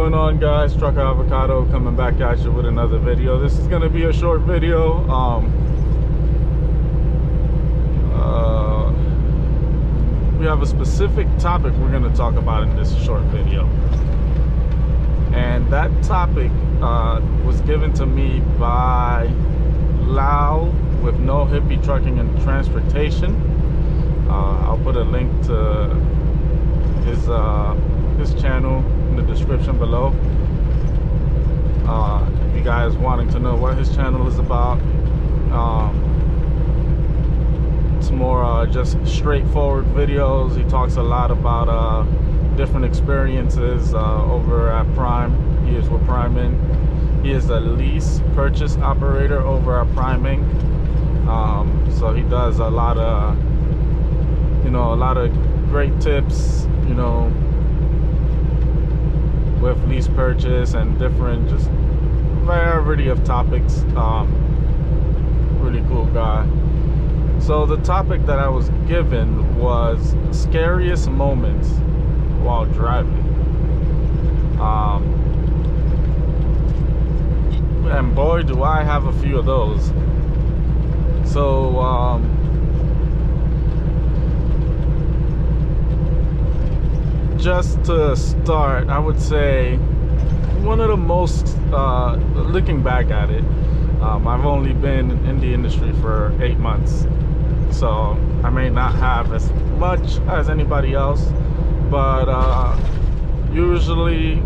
going on, guys? Trucker Avocado coming back at you with another video. This is going to be a short video. We have a specific topic we're going to talk about in this short video, and that topic was given to me by Lau with No Hippie Trucking and Transportation. I'll put a link to his channel in the description below. If you guys wanting to know what his channel is about, it's more just straightforward videos. He talks a lot about different experiences over at Prime. He is with Prime Inc. He is a lease purchase operator over at Prime Inc. So he does a lot of great tips, with lease purchase and different, just variety of topics. Really cool guy. So the topic that I was given was scariest moments while driving. And boy, do I have a few of those. So just to start, I would say one of the most, looking back at it, I've only been in the industry for 8 months, so I may not have as much as anybody else, but usually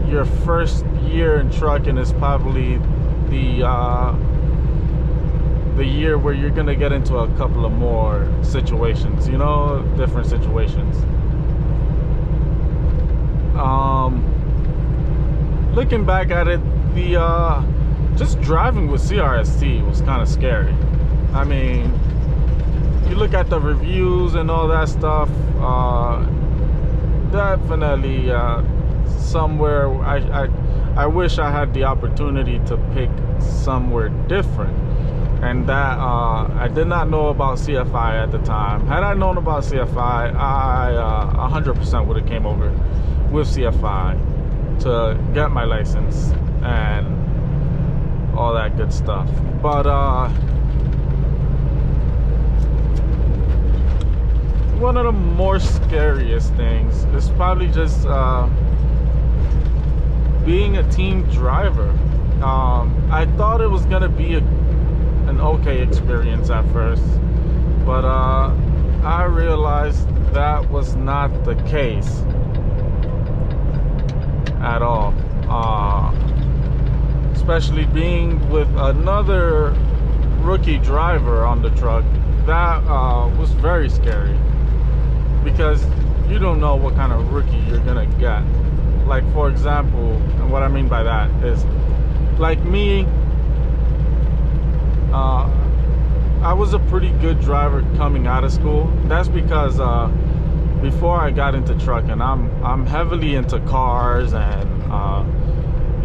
your first year in trucking is probably the year where you're gonna get into a couple of more situations, different situations. Looking back at it, just driving with CRST was kind of scary. I mean, you look at the reviews and all that stuff, definitely somewhere I wish I had the opportunity to pick somewhere different. And that I did not know about CFI at the time. Had I known about CFI, I 100% would have came over with CFI to get my license and all that good stuff. But one of the more scariest things is probably just being a team driver. I thought it was gonna be an okay experience at first, but I realized that was not the case at all. Especially being with another rookie driver on the truck, that was very scary, because you don't know what kind of rookie you're gonna get. Like, for example, and what I mean by that is, like me, I was a pretty good driver coming out of school. That's because before I got into trucking, I'm heavily into cars and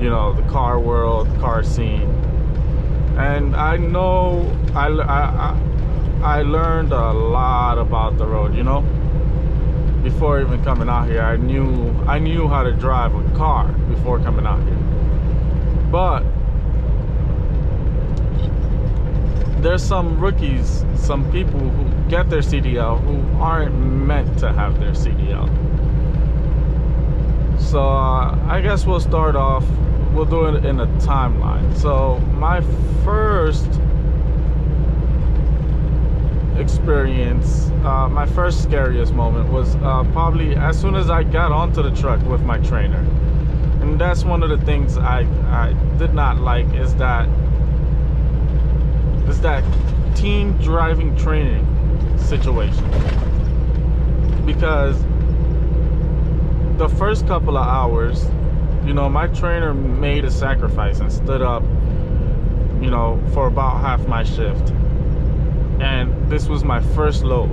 the car world, car scene, and I know I learned a lot about the road. Before even coming out here, I knew how to drive a car before coming out here. But there's some rookies, some people who get their CDL who aren't meant to have their CDL. So I guess we'll start off, we'll do it in a timeline. So my first experience, my first scariest moment was probably as soon as I got onto the truck with my trainer. And that's one of the things I did not like, is that team driving training situation. Because the first couple of hours, my trainer made a sacrifice and stood up, for about half my shift. And this was my first load.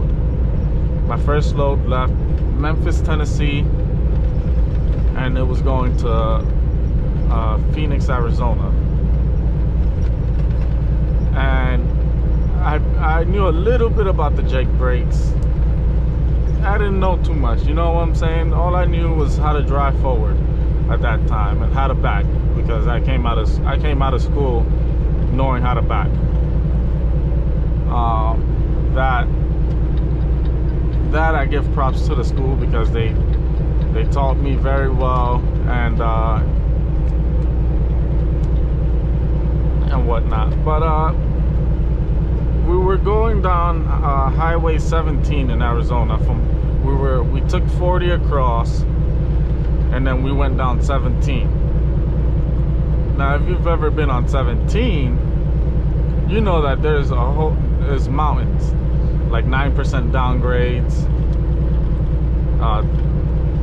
My first load left Memphis, Tennessee, and it was going to Phoenix, Arizona. And I knew a little bit about the Jake brakes. I didn't know too much, you know what I'm saying? All I knew was how to drive forward. at that time, and how to back, because I came out of school knowing how to back. That I give props to the school, because they taught me very well, and whatnot. But we were going down Highway 17 in Arizona. We took 40 across, and then we went down 17. Now, if you've ever been on 17, you know that there's mountains, like 9% downgrades.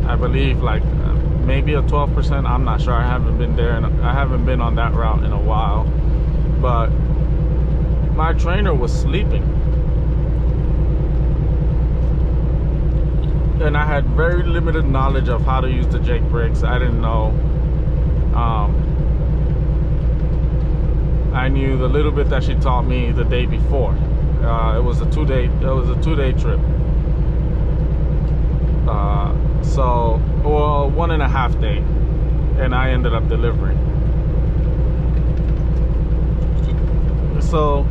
I believe like maybe a 12%. I'm not sure. I haven't been there, and I haven't been on that route in a while. But my trainer was sleeping, and I had very limited knowledge of how to use the Jake brakes. I didn't know. I knew the little bit that she taught me the day before. It was a two-day trip. So, well, 1.5 day, and I ended up delivering. So,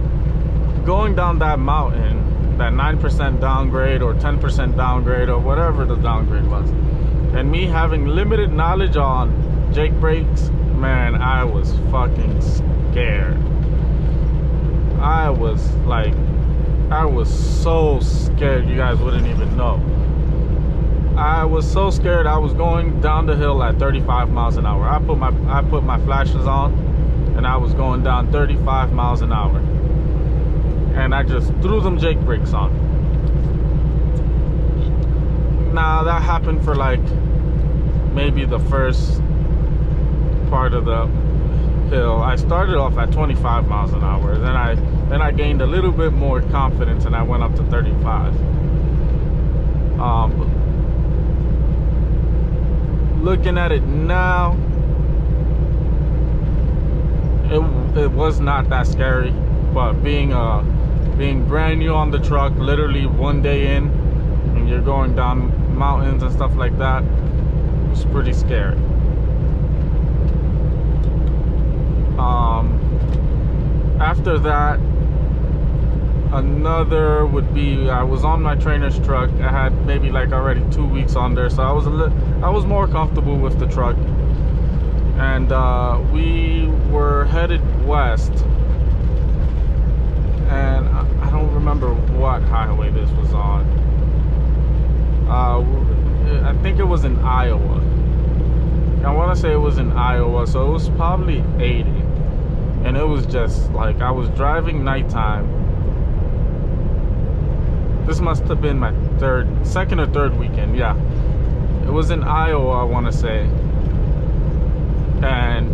going down that mountain, that 9% downgrade or 10% downgrade or whatever the downgrade was, and me having limited knowledge on Jake brakes, man, I was fucking scared. I was so scared you guys wouldn't even know. I was so scared. I was going down the hill at 35 miles an hour. I put my flashes on, and I was going down 35 miles an hour, and I just threw them Jake brakes on. Now that happened for like maybe the first part of the hill. I started off at 25 miles an hour, then I gained a little bit more confidence, and I went up to 35. Looking at it now, it was not that scary, but being brand new on the truck, literally one day in, and you're going down mountains and stuff like that, it was pretty scary. After that, another would be, I was on my trainer's truck. I had maybe like already 2 weeks on there, so I was more comfortable with the truck, and we were headed west, and I don't remember what highway this was on. I think it was in Iowa. I want to say it was in Iowa, so it was probably 80, and it was just like, I was driving nighttime. This must have been my second or third weekend. Yeah, it was in Iowa, I want to say, and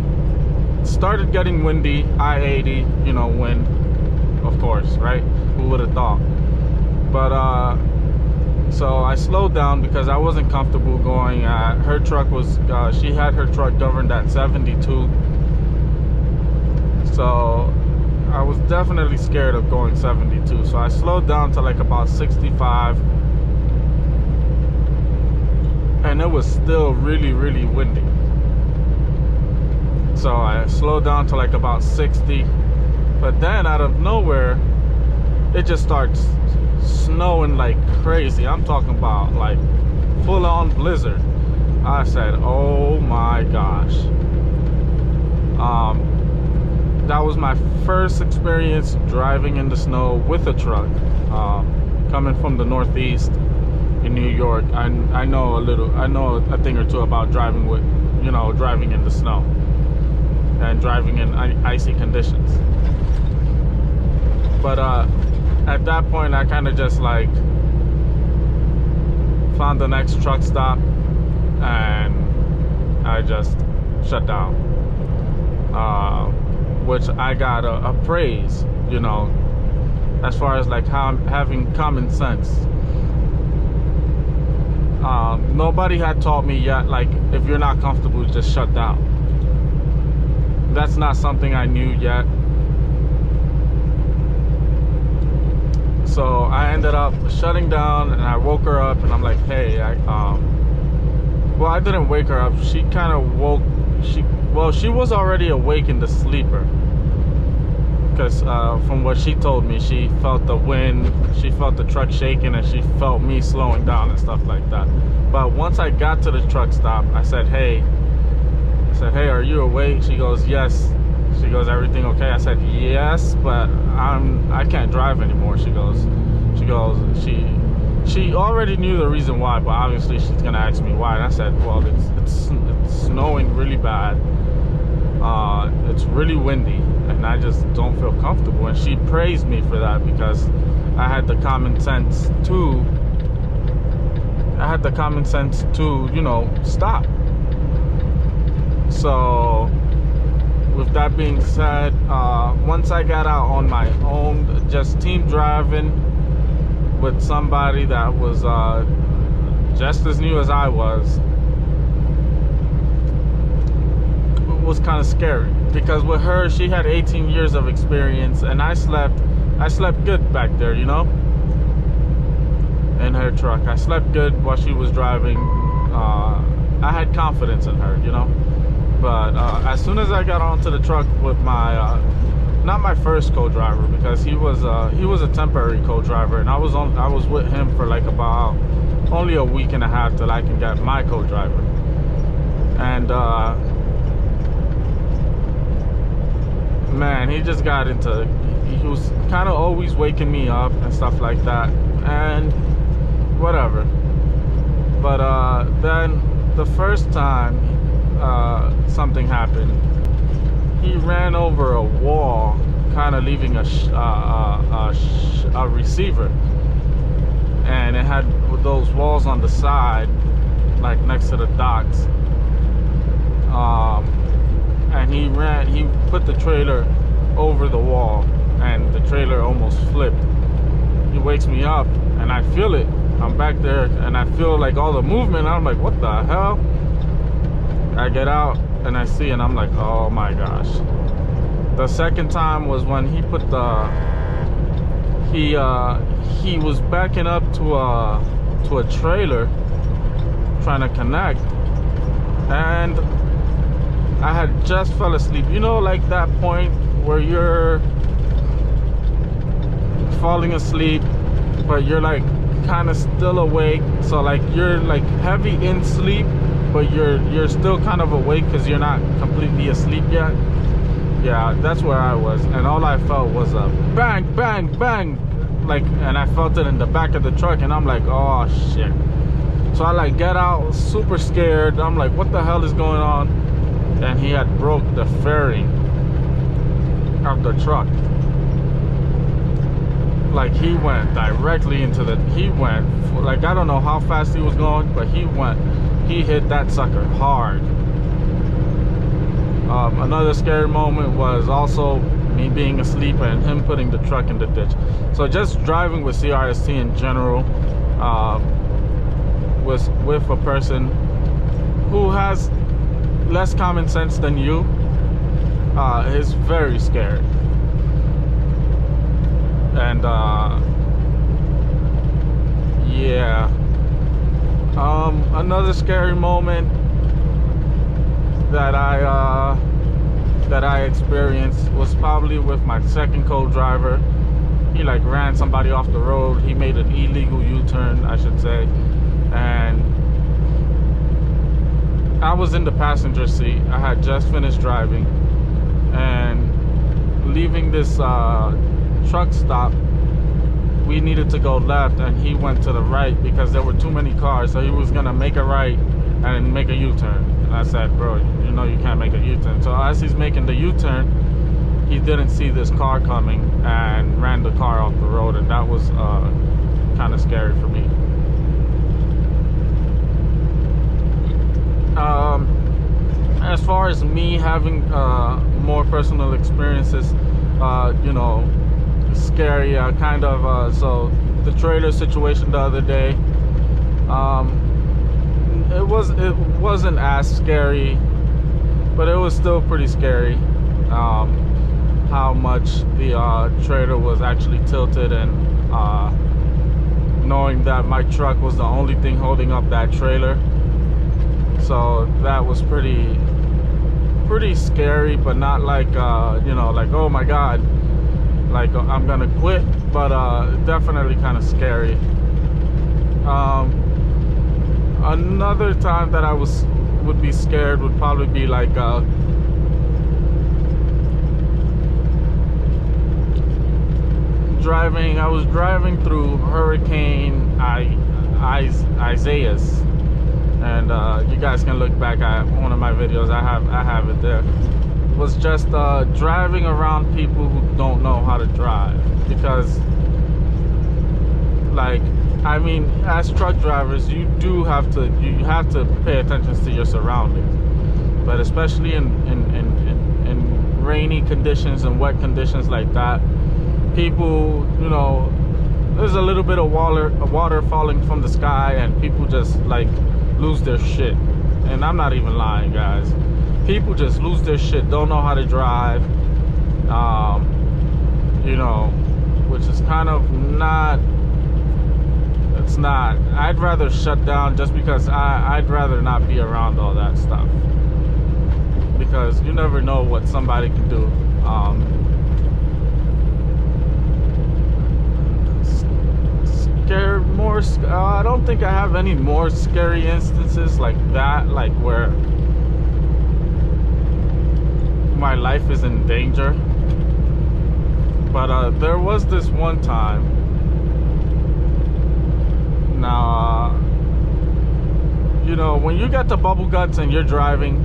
it started getting windy. I-80, you know, wind, of course, right? Who would have thought? But so I slowed down because I wasn't comfortable going. Her truck was, she had her truck governed at 72, so I was definitely scared of going 72. So I slowed down to like about 65, and it was still really, really windy. So I slowed down to like about 60, but then out of nowhere, it just starts snowing like crazy. I'm talking about like full-on blizzard. I said, oh my gosh. That was my first experience driving in the snow with a truck. Coming from the Northeast in New York, I know a thing or two about driving with, you know, driving in the snow and driving in icy conditions. But at that point, I kind of just like found the next truck stop, and I just shut down. Which I got a praise, you know, as far as like how I'm having common sense. Nobody had taught me yet, like, if you're not comfortable, just shut down. That's not something I knew yet. So I ended up shutting down, and I woke her up, and I'm like, hey, well, I didn't wake her up. She kind of woke. She was already awake in the sleeper. Because from what she told me, she felt the wind, she felt the truck shaking, and she felt me slowing down and stuff like that. But once I got to the truck stop, I said, hey, are you awake? She goes, yes. She goes, everything okay? I said, yes, but I can't drive anymore. She already knew the reason why, but obviously she's gonna ask me why. And I said, well, it's snowing really bad. It's really windy, and I just don't feel comfortable. And she praised me for that, because I had the common sense to you know, stop. So with that being said, once I got out on my own, just team driving with somebody that was just as new as I was kind of scary, because with her, she had 18 years of experience, and I slept good back there, you know, in her truck. I slept good while she was driving. I had confidence in her, you know. But as soon as I got onto the truck with my not my first co-driver, because he was a temporary co-driver, and I was with him for like about only a week and a half till I can get my co-driver. And man, he just got into, he was kind of always waking me up and stuff like that, and whatever. But then the first time something happened, he ran over a wall, kind of leaving a receiver, and it had those walls on the side, like next to the docks. And he put the trailer over the wall, and the trailer almost flipped. He wakes me up, and I feel it. I'm back there, and I feel like all the movement. I'm like, what the hell? I get out, and I see, and I'm like, oh my gosh. The second time was when he put he was backing up to a trailer, trying to connect, and I had just fell asleep. You know, like that point where you're falling asleep, but you're like kind of still awake. So like you're like heavy in sleep, but you're still kind of awake because you're not completely asleep yet. Yeah, that's where I was, and all I felt was a bang, bang, bang, like, and I felt it in the back of the truck, and I'm like, oh shit. So I like get out, super scared. I'm like, what the hell is going on? And he had broke the fairing of the truck. Like he went directly into he went, like, I don't know how fast he was going, but he hit that sucker hard. Another scary moment was also me being asleep and him putting the truck in the ditch. So just driving with CRST in general, was with a person who has less common sense than you, is very scary. And yeah, another scary moment that I experienced was probably with my second co-driver. He like ran somebody off the road. He made an illegal U-turn, I should say, and I was in the passenger seat. I had just finished driving, and leaving this truck stop, we needed to go left, and he went to the right because there were too many cars. So he was gonna make a right and make a U-turn. And I said, bro, you know you can't make a U-turn. So as he's making the U-turn, he didn't see this car coming and ran the car off the road, and that was kind of scary for me. As far as me having more personal experiences, you know, scary, kind of, so the trailer situation the other day, it wasn't as scary, but it was still pretty scary, how much the trailer was actually tilted, and knowing that my truck was the only thing holding up that trailer. So that was pretty scary, but not like you know, like, oh my god, like I'm gonna quit, but definitely kind of scary. Another time that I would be scared would probably be like I was driving through Hurricane Isaias, and you guys can look back at one of my videos. I have it there. It was just driving around people who don't know how to drive, because, like, I mean, as truck drivers, you have to pay attention to your surroundings, but especially in rainy conditions and wet conditions like that, people, you know, there's a little bit of water falling from the sky, and people just like lose their shit. And I'm not even lying, guys. People just lose their shit, don't know how to drive, you know, which is kind of not, it's not, I'd rather shut down, just because I'd rather not be around all that stuff, because you never know what somebody can do. I don't think I have any more scary instances like that, like where my life is in danger. But there was this one time. Now, you know, when you got the bubble guts and you're driving,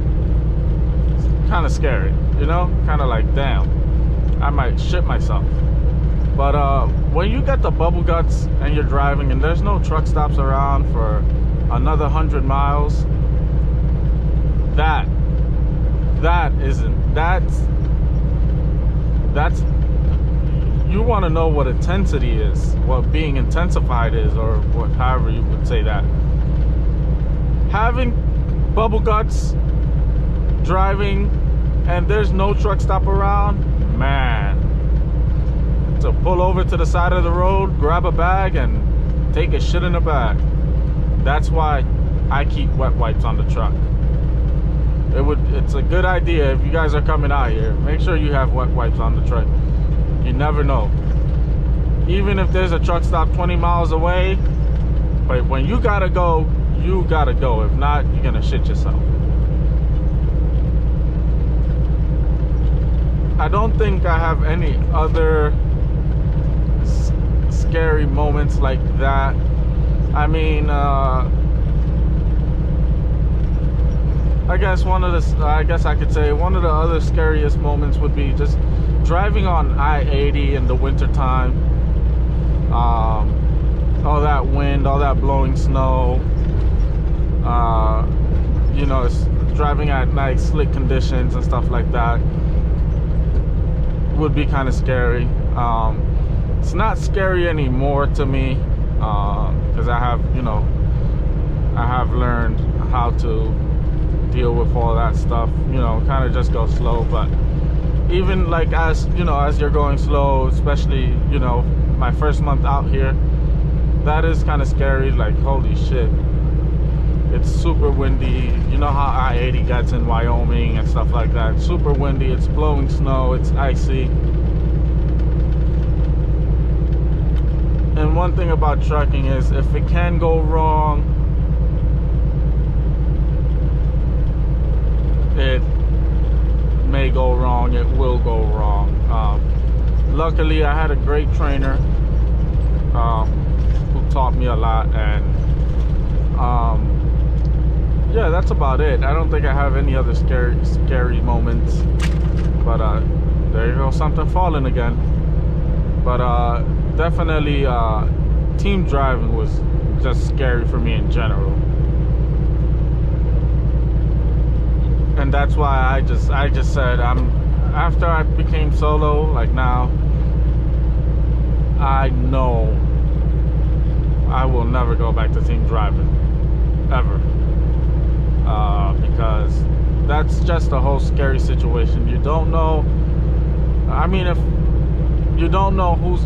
it's kind of scary, you know, kind of like, damn, I might shit myself. But when you get the bubble guts and you're driving and there's no truck stops around for another 100 miles, that's you want to know what intensity is, what being intensified is, or what, however you would say that. Having bubble guts, driving, and there's no truck stop around, man. To pull over to the side of the road, grab a bag, and take a shit in the bag. That's why I keep wet wipes on the truck. It's a good idea if you guys are coming out here. Make sure you have wet wipes on the truck. You never know. Even if there's a truck stop 20 miles away, but when you gotta go, you gotta go. If not, you're gonna shit yourself. I don't think I have any other scary moments like that. I mean, I guess I could say one of the other scariest moments would be just driving on I-80 in the winter time. All that wind, all that blowing snow, you know, it's driving at night, slick conditions and stuff like that would be kind of scary. It's not scary anymore to me, because I have learned how to deal with all that stuff, you know, kind of just go slow. But even like, as you know, as you're going slow, especially, you know, my first month out here, that is kind of scary. Like, holy shit, it's super windy. You know how I-80 gets in Wyoming and stuff like that. It's super windy, it's blowing snow, it's icy. And one thing about trucking is, if it can go wrong, it may go wrong, it will go wrong. Luckily, I had a great trainer who taught me a lot, and yeah, that's about it. I don't think I have any other scary moments. But there you go, something falling again. But definitely team driving was just scary for me in general. And that's why I just said, after I became solo, like now, I know I will never go back to team driving, ever. Because that's just a whole scary situation. You don't know, I mean, if you don't know who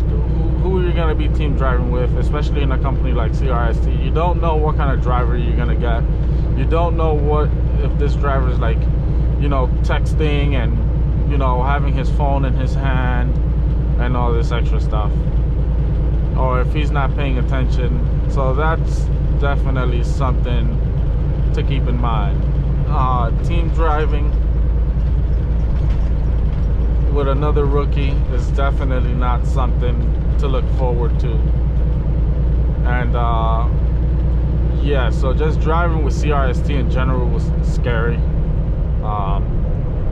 you're gonna be team driving with, especially in a company like CRST, you don't know what kind of driver you're gonna get. You don't know what if this driver's like, you know, texting and, you know, having his phone in his hand and all this extra stuff, or if he's not paying attention. So that's definitely something to keep in mind. Team driving with another rookie is definitely not something to look forward to. And yeah, so just driving with CRST in general was scary.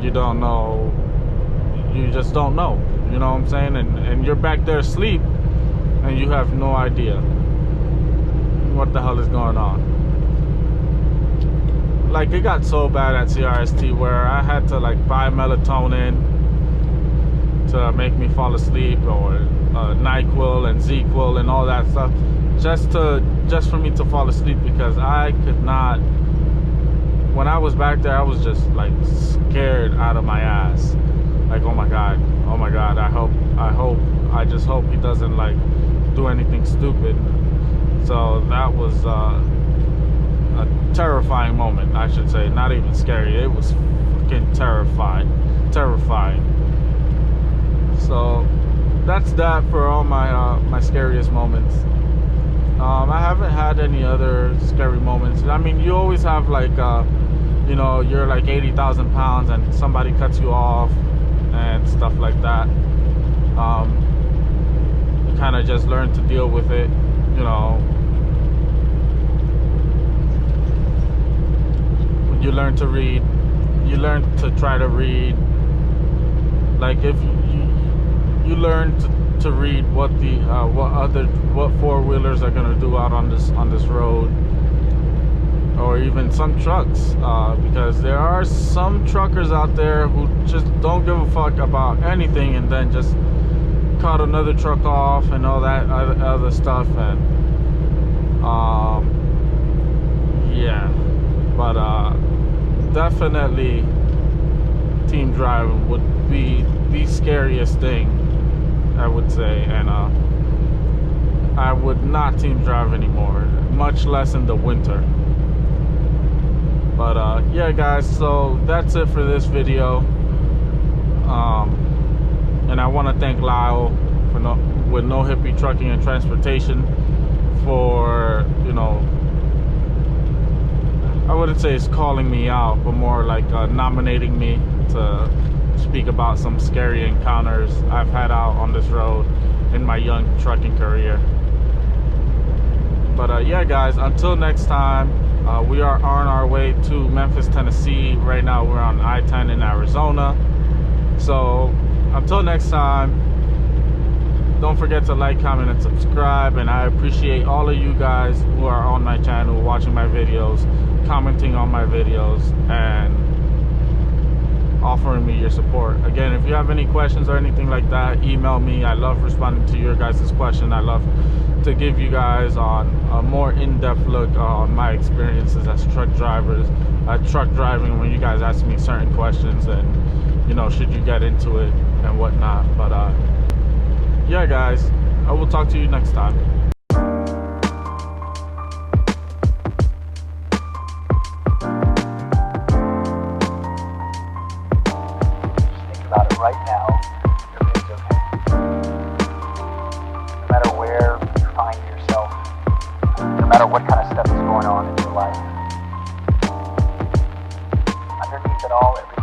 You don't know, you just don't know, you know what I'm saying? And you're back there asleep and you have no idea what the hell is going on. Like, it got so bad at CRST where I had to like buy melatonin to make me fall asleep, or NyQuil and ZQuil and all that stuff, just for me to fall asleep, because I could not. When I was back there, I was just like scared out of my ass. Like, oh my god, I just hope he doesn't like do anything stupid. So that was a terrifying moment, I should say. Not even scary, it was fucking terrifying. So that's that for all my my scariest moments. I haven't had any other scary moments. I mean, you always have like you know, you're like 80,000 pounds and somebody cuts you off and stuff like that. You kind of just learn to deal with it, you know. You learn to read, you learn to try to read. Like, if you learn to read what the what four-wheelers are gonna do out on this road, or even some trucks, because there are some truckers out there who just don't give a fuck about anything and then just cut another truck off and all that other stuff. And yeah, but definitely team driving would be the scariest thing, I would say. And I would not team drive anymore, much less in the winter. But yeah guys, so that's it for this video. And I want to thank Lyle with No Hippie Trucking and Transportation for, you know, I wouldn't say it's calling me out, but more like nominating me to speak about some scary encounters I've had out on this road in my young trucking career. But yeah guys, until next time, we are on our way to Memphis, Tennessee. Right now we're on I-10 in Arizona. So until next time, don't forget to like, comment, and subscribe. And I appreciate all of you guys who are on my channel, watching my videos, commenting on my videos, and offering me your support. Again, if you have any questions or anything like that, email me. I love responding to your guys' questions. I love to give you guys on a more in-depth look on my experiences as truck driving, when you guys ask me certain questions, and, you know, should you get into it and whatnot. But yeah guys, I will talk to you next time. About it right now, everything's okay. No matter where you find yourself, no matter what kind of stuff is going on in your life, underneath it all, everything